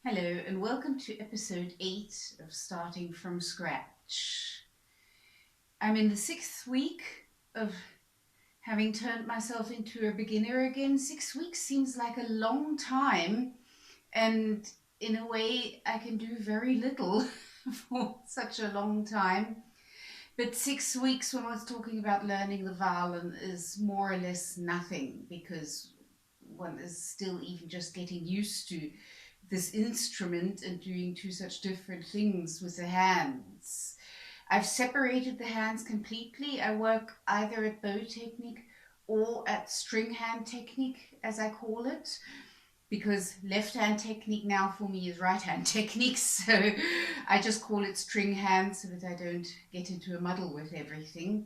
Hello and welcome to episode 8 of Starting from Scratch. I'm in the 6th week of having turned myself into a beginner again. 6 weeks seems like a long time, and in a way I can do very little for such a long time. But 6 weeks when I was talking about learning the violin is more or less nothing, because one is still even just getting used to this instrument and doing two such different things with the hands. I've separated the hands completely. I work either at bow technique or at string hand technique, as I call it, because left hand technique now for me is right hand technique. So I just call it string hand so that I don't get into a muddle with everything.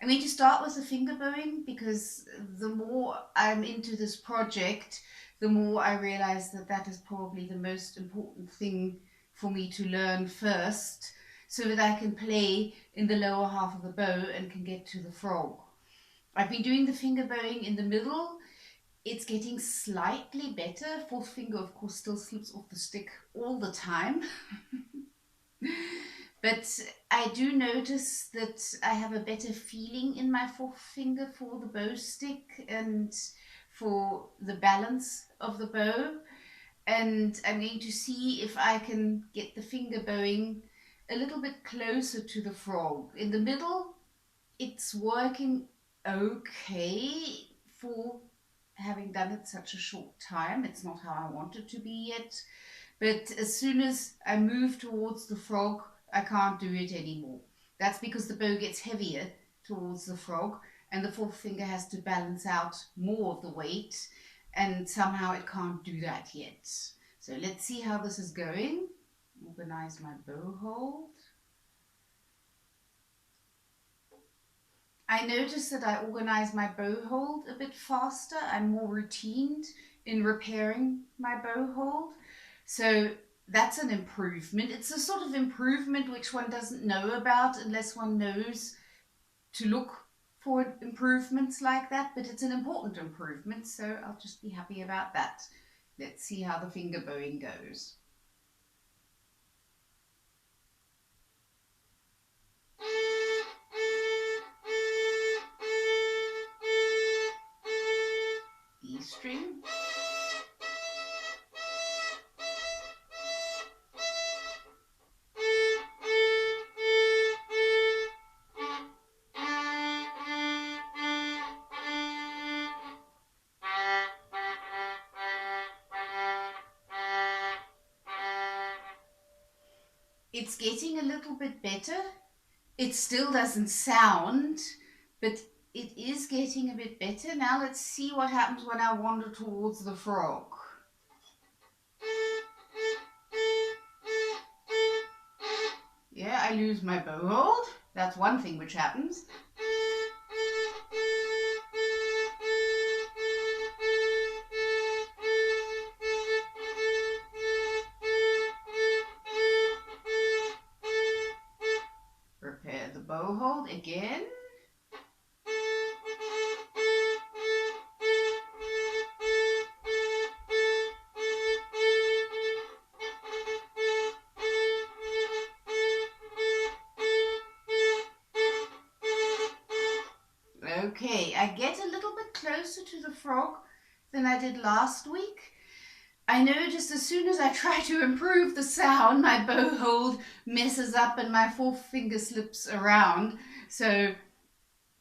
I'm going to start with the finger bowing because the more I'm into this project, the more I realize that that is probably the most important thing for me to learn first, so that I can play in the lower half of the bow and can get to the frog. I've been doing the finger bowing in the middle. It's getting slightly better. Fourth finger, of course, still slips off the stick all the time. But I do notice that I have a better feeling in my fourth finger for the bow stick and for the balance of the bow. And I'm going to see if I can get the finger bowing a little bit closer to the frog. In the middle, it's working okay for having done it such a short time. It's not how I want it to be yet. But as soon as I move towards the frog, I can't do it anymore. That's because the bow gets heavier towards the frog and the fourth finger has to balance out more of the weight, and somehow it can't do that yet. So let's see how this is going. Organize my bow hold. I notice that I organize my bow hold a bit faster. I'm more routined in repairing my bow hold. So that's an improvement. It's a sort of improvement which one doesn't know about unless one knows to look for improvements like that, but it's an important improvement, so I'll just be happy about that. Let's see how the finger bowing goes. E string. It's getting a little bit better. It still doesn't sound, but it is getting a bit better. Now let's see what happens when I wander towards the frog. Yeah, I lose my bow hold. That's one thing which happens. Repair the bow hold again. Okay, I get a little bit closer to the frog than I did last week. I noticed as soon as I try to improve the sound, my bow hold messes up and my fourth finger slips around. So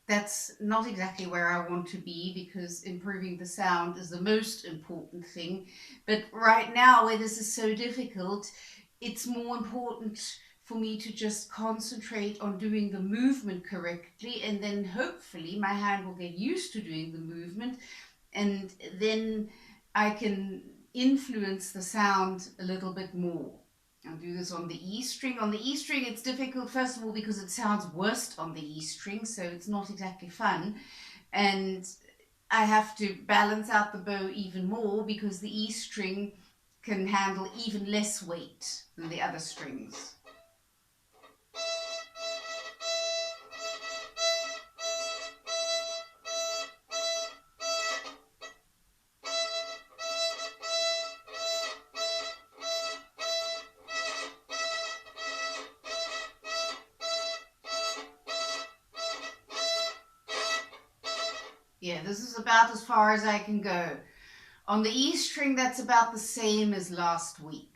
that's not exactly where I want to be, because improving the sound is the most important thing. But right now, where this is so difficult, it's more important for me to just concentrate on doing the movement correctly, and then hopefully my hand will get used to doing the movement, and then I can influence the sound a little bit more. I'll do this on the E string. On the E string it's difficult, first of all, because it sounds worst on the E string, so it's not exactly fun. And I have to balance out the bow even more because the E string can handle even less weight than the other strings. Yeah, this is about as far as I can go. On the E string, that's about the same as last week.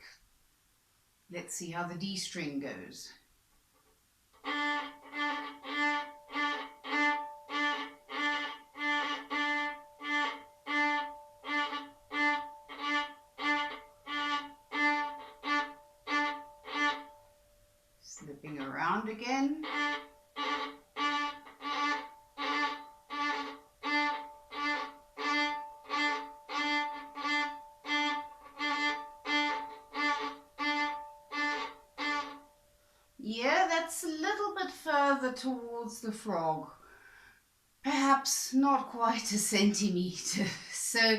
Let's see how the D string goes. Slipping around again. Yeah, that's a little bit further towards the frog. Perhaps not quite a centimeter. So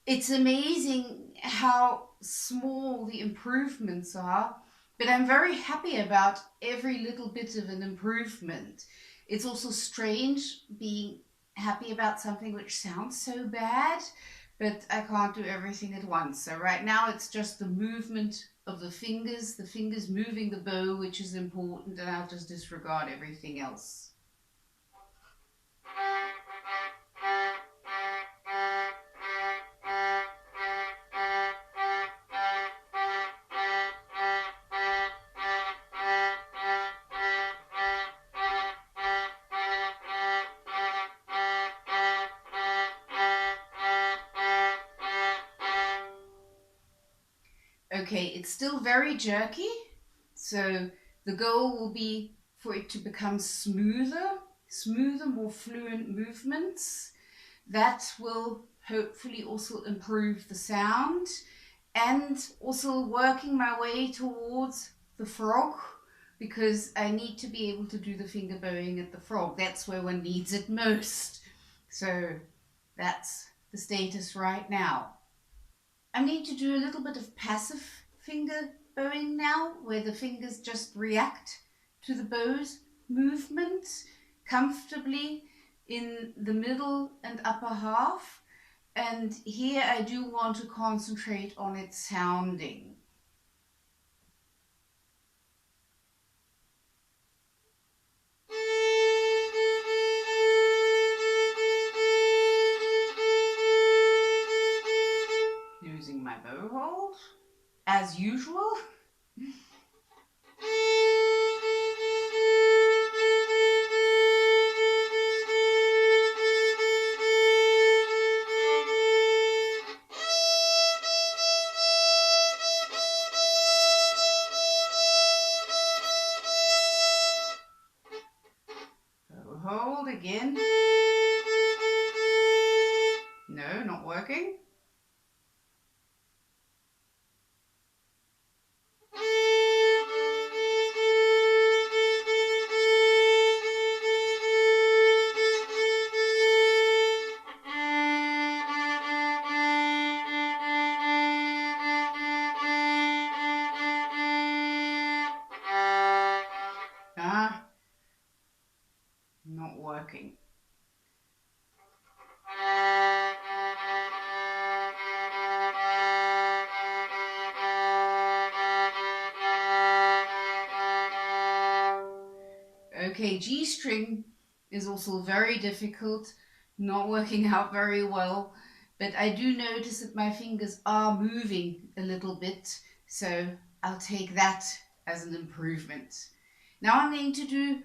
it's amazing how small the improvements are, but I'm very happy about every little bit of an improvement. It's also strange being happy about something which sounds so bad, but I can't do everything at once. So right now it's just the movement of the fingers moving the bow, which is important, and I'll just disregard everything else. Okay, it's still very jerky, so the goal will be for it to become smoother, more fluent movements. That will hopefully also improve the sound, and also working my way towards the frog, because I need to be able to do the finger bowing at the frog. That's where one needs it most. So that's the status right now. I need to do a little bit of passive finger bowing now, where the fingers just react to the bow's movement comfortably in the middle and upper half. And here I do want to concentrate on its sounding. Using my bow hold, as usual. Bow hold again. No, not working. Not working. Okay, G string is also very difficult, not working out very well, but I do notice that my fingers are moving a little bit, so I'll take that as an improvement. Now I'm going to do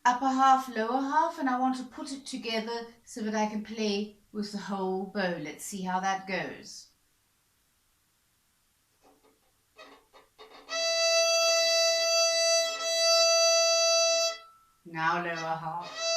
upper half, lower half, and I want to put it together so that I can play with the whole bow. Let's see how that goes. Now lower half.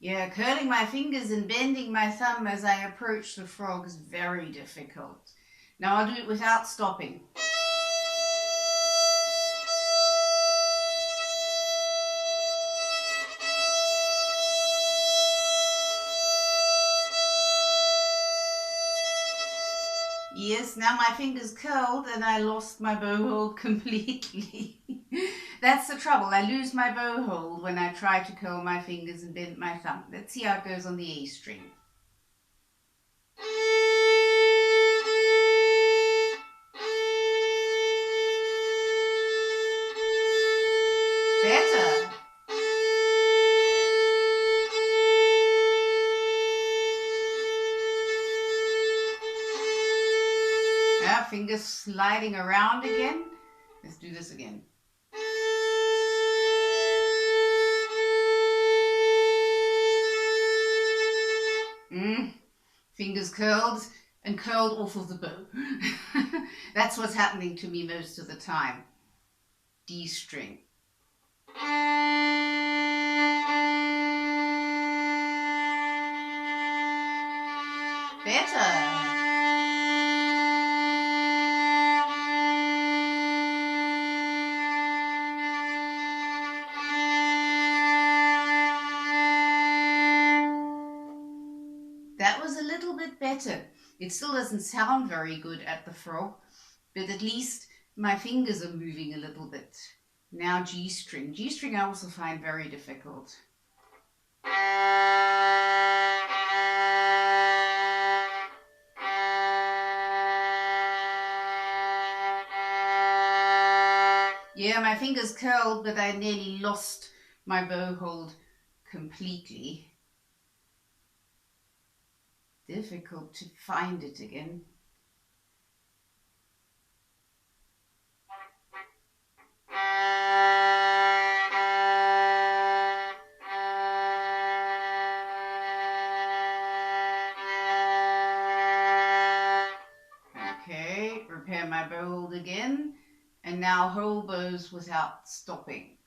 Yeah, curling my fingers and bending my thumb as I approach the frog is very difficult. Now I'll do it without stopping. Yes, now my fingers curled and I lost my bow hold completely. That's the trouble. I lose my bow hold when I try to curl my fingers and bend my thumb. Let's see how it goes on the A string. Better. Yeah, fingers sliding around again. Let's do this again. Fingers curled and curled off of the bow. That's what's happening to me most of the time. D string. Better. That was a little bit better. It still doesn't sound very good at the frog, but at least my fingers are moving a little bit. Now G string. G string I also find very difficult. Yeah, my fingers curled, but I nearly lost my bow hold completely. Difficult to find it again. Okay, repair my bow hold again, and now whole bows without stopping.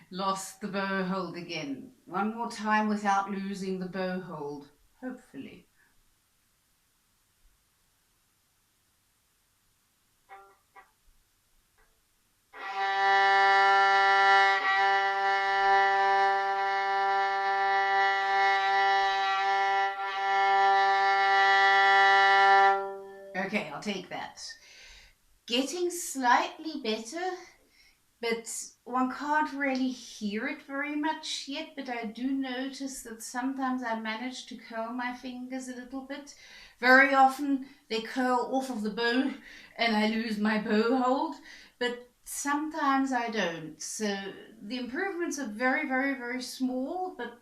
Lost the bow hold again. One more time without losing the bow hold, hopefully. Okay, I'll take that. Getting slightly better, but one can't really hear it very much yet, but I do notice that sometimes I manage to curl my fingers a little bit. Very often they curl off of the bow and I lose my bow hold, but sometimes I don't. So the improvements are very, very, very small, but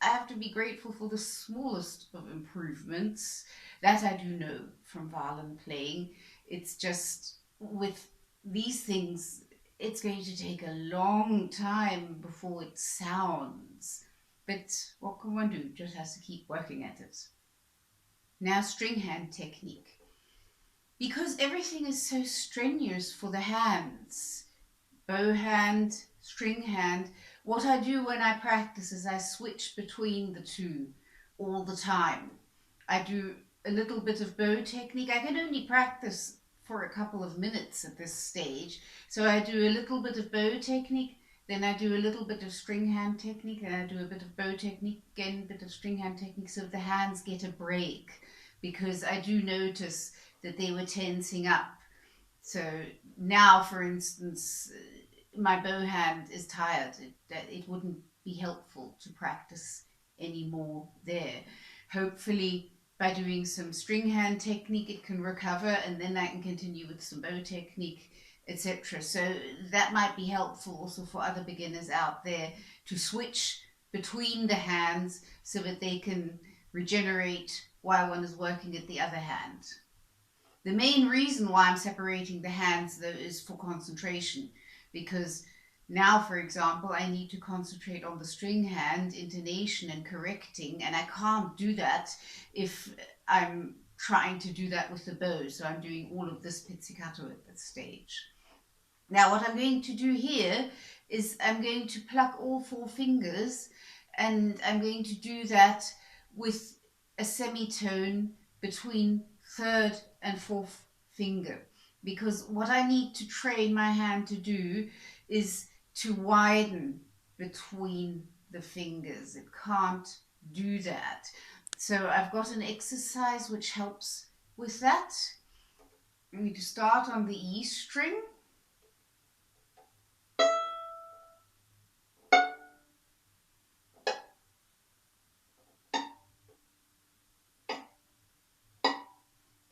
I have to be grateful for the smallest of improvements. That I do know from violin playing. It's just with these things, it's going to take a long time before it sounds. But what can one do? Just has to keep working at it. Now, string hand technique. Because everything is so strenuous for the hands, bow hand, string hand, what I do when I practice is I switch between the two all the time. I do a little bit of bow technique. I can only practice for a couple of minutes at this stage. So I do a little bit of bow technique, then I do a little bit of string hand technique, and I do a bit of bow technique, again a bit of string hand technique, so the hands get a break, because I do notice that they were tensing up. So now, for instance, my bow hand is tired. It wouldn't be helpful to practice anymore there. Hopefully, by doing some string hand technique, it can recover, and then I can continue with some bow technique, etc. So that might be helpful also for other beginners out there to switch between the hands so that they can regenerate while one is working at the other hand. The main reason why I'm separating the hands, though, is for concentration, because now, for example, I need to concentrate on the string hand, intonation and correcting, and I can't do that if I'm trying to do that with the bow. So I'm doing all of this pizzicato at this stage. Now, what I'm going to do here is I'm going to pluck all 4 fingers, and I'm going to do that with a semitone between 3rd and 4th finger, because what I need to train my hand to do is to widen between the fingers. It can't do that. So I've got an exercise which helps with that. I'm going to start on the E string.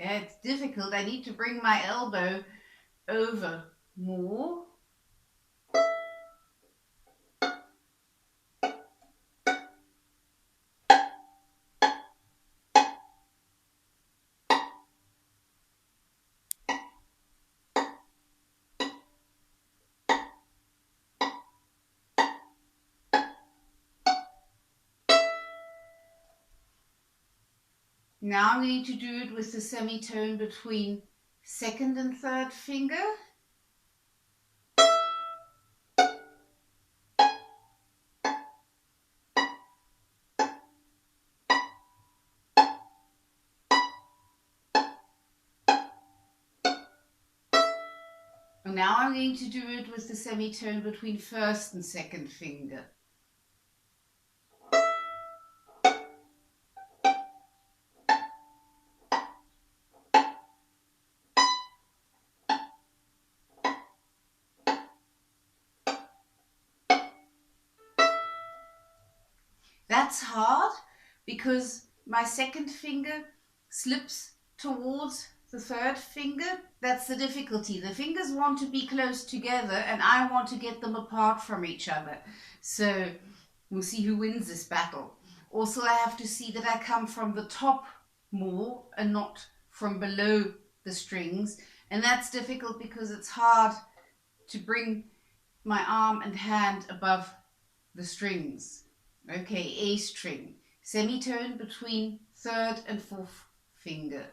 Yeah, it's difficult. I need to bring my elbow over more. Now I'm going to do it with the semitone between second and third finger. And now I'm going to do it with the semitone between first and second finger. That's hard because my second finger slips towards the third finger. That's the difficulty. The fingers want to be close together and I want to get them apart from each other. So we'll see who wins this battle. Also, I have to see that I come from the top more and not from below the strings. And that's difficult because it's hard to bring my arm and hand above the strings. Okay, A string, semitone between third and fourth finger.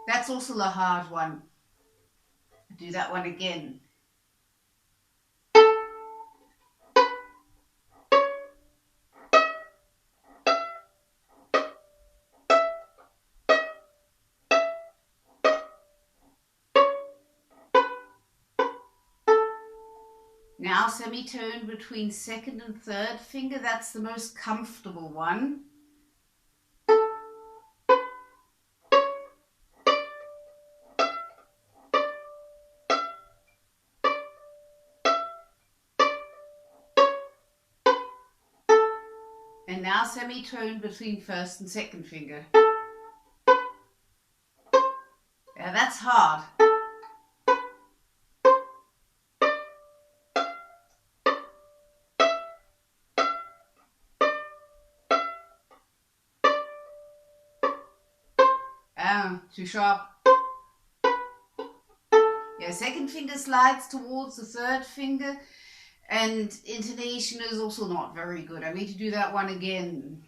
That's also a hard one. Do that one again. Now semitone between second and third finger. That's the most comfortable one. And now semitone between first and second finger. Yeah, that's hard. Too sharp. Yeah, second finger slides towards the third finger, and intonation is also not very good. I need to do that one again.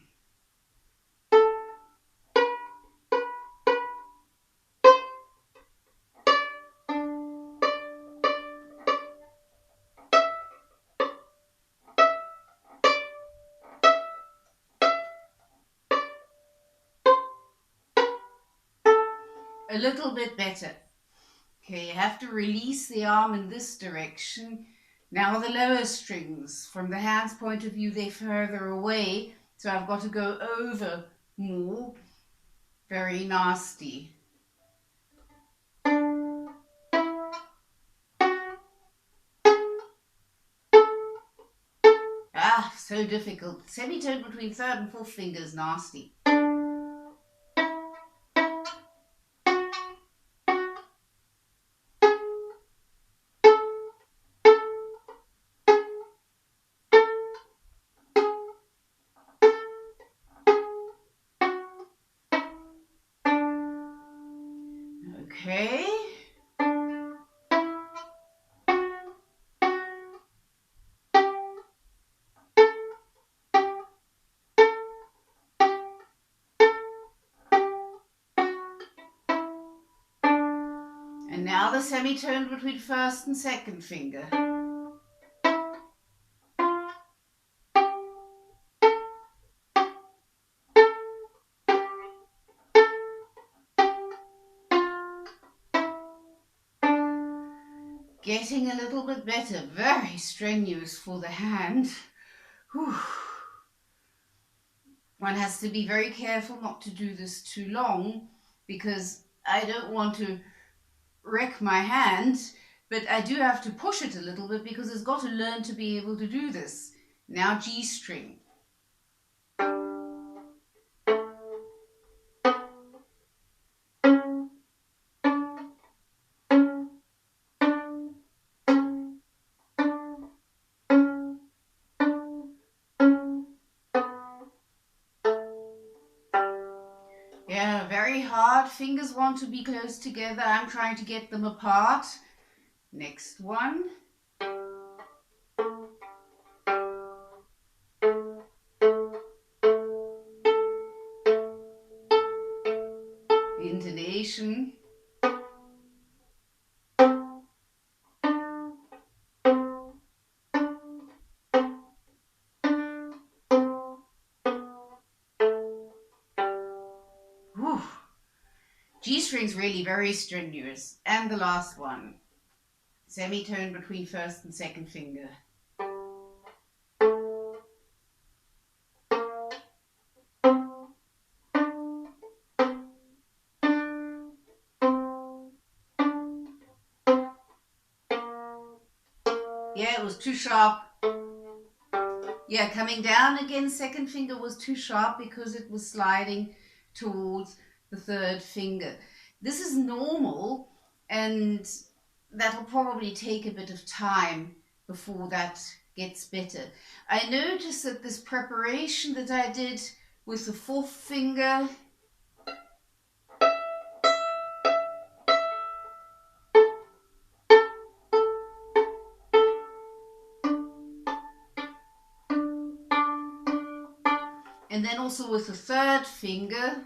A little bit better. Okay, you have to release the arm in this direction. Now the lower strings, from the hand's point of view, they're further away, so I've got to go over more. Very nasty. Ah, so difficult. Semitone between third and fourth fingers, nasty. Okay. Now the semitone between first and second finger. Getting a little bit better, very strenuous for the hand. Whew. One has to be very careful not to do this too long because I don't want to wreck my hand, but I do have to push it a little bit because it's got to learn to be able to do this. Now G string. Yeah, very hard. Fingers want to be close together. I'm trying to get them apart. Next one. Intonation. Whew. G string's really very strenuous. And the last one. Semitone between first and second finger. Yeah, it was too sharp. Yeah, coming down again, second finger was too sharp because it was sliding towards the third finger. This is normal, and that'll probably take a bit of time before that gets better. I noticed that this preparation that I did with the fourth finger, and then also with the third finger,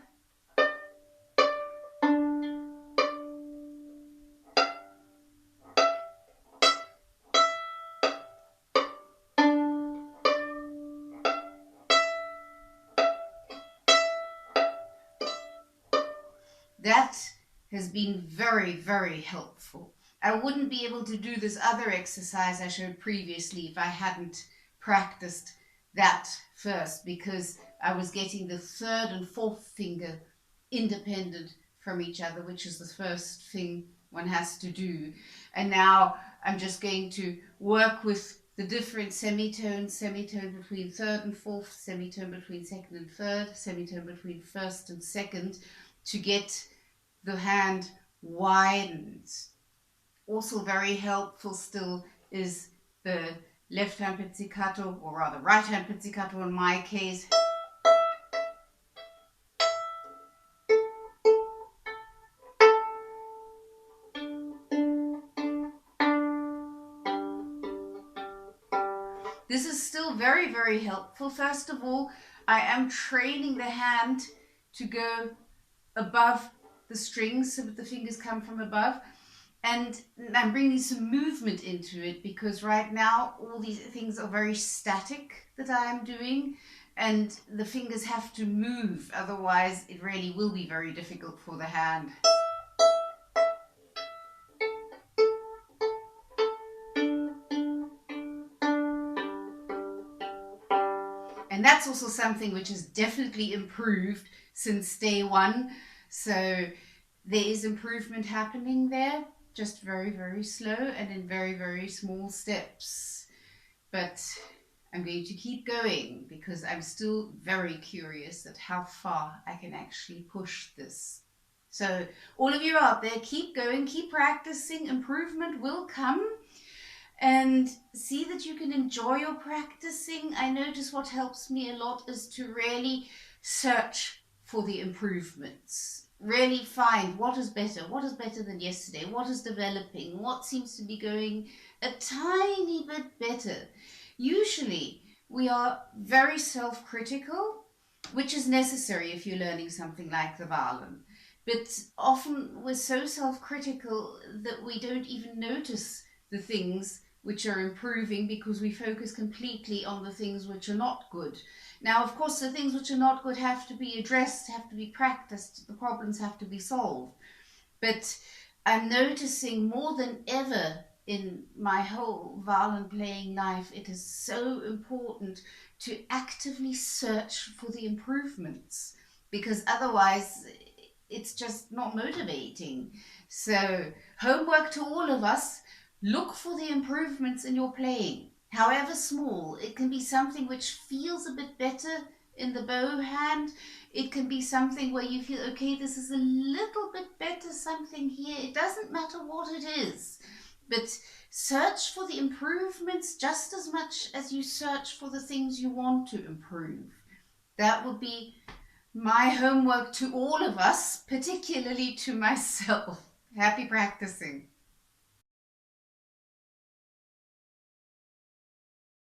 that has been very, very helpful. I wouldn't be able to do this other exercise I showed previously if I hadn't practiced that first, because I was getting the third and fourth finger independent from each other, which is the first thing one has to do. And now I'm just going to work with the different semitones, semitone between third and fourth, semitone between second and third, semitone between first and second, to get the hand widened. Also very helpful still is the left hand pizzicato, or rather right hand pizzicato in my case. This is still very, very helpful. First of all, I am training the hand to go above the strings so that the fingers come from above, and I'm bringing some movement into it because right now all these things are very static that I am doing, and the fingers have to move, otherwise it really will be very difficult for the hand. And that's also something which has definitely improved since day one. So there is improvement happening there, just very, very slow and in very, very small steps. But I'm going to keep going because I'm still very curious at how far I can actually push this. So all of you out there, keep going, keep practicing. Improvement will come. And see that you can enjoy your practicing. I notice what helps me a lot is to really search for the improvements. Really find what is better than yesterday, what is developing, what seems to be going a tiny bit better. Usually we are very self-critical, which is necessary if you're learning something like the violin. But often we're so self-critical that we don't even notice the things which are improving because we focus completely on the things which are not good. Now, of course, the things which are not good have to be addressed, have to be practiced, the problems have to be solved. But I'm noticing more than ever in my whole violin playing life, it is so important to actively search for the improvements, because otherwise it's just not motivating. So, homework to all of us: look for the improvements in your playing, however small. It can be something which feels a bit better in the bow hand. It can be something where you feel, okay, this is a little bit better, something here. It doesn't matter what it is, but search for the improvements just as much as you search for the things you want to improve. That would be my homework to all of us, particularly to myself. Happy practicing.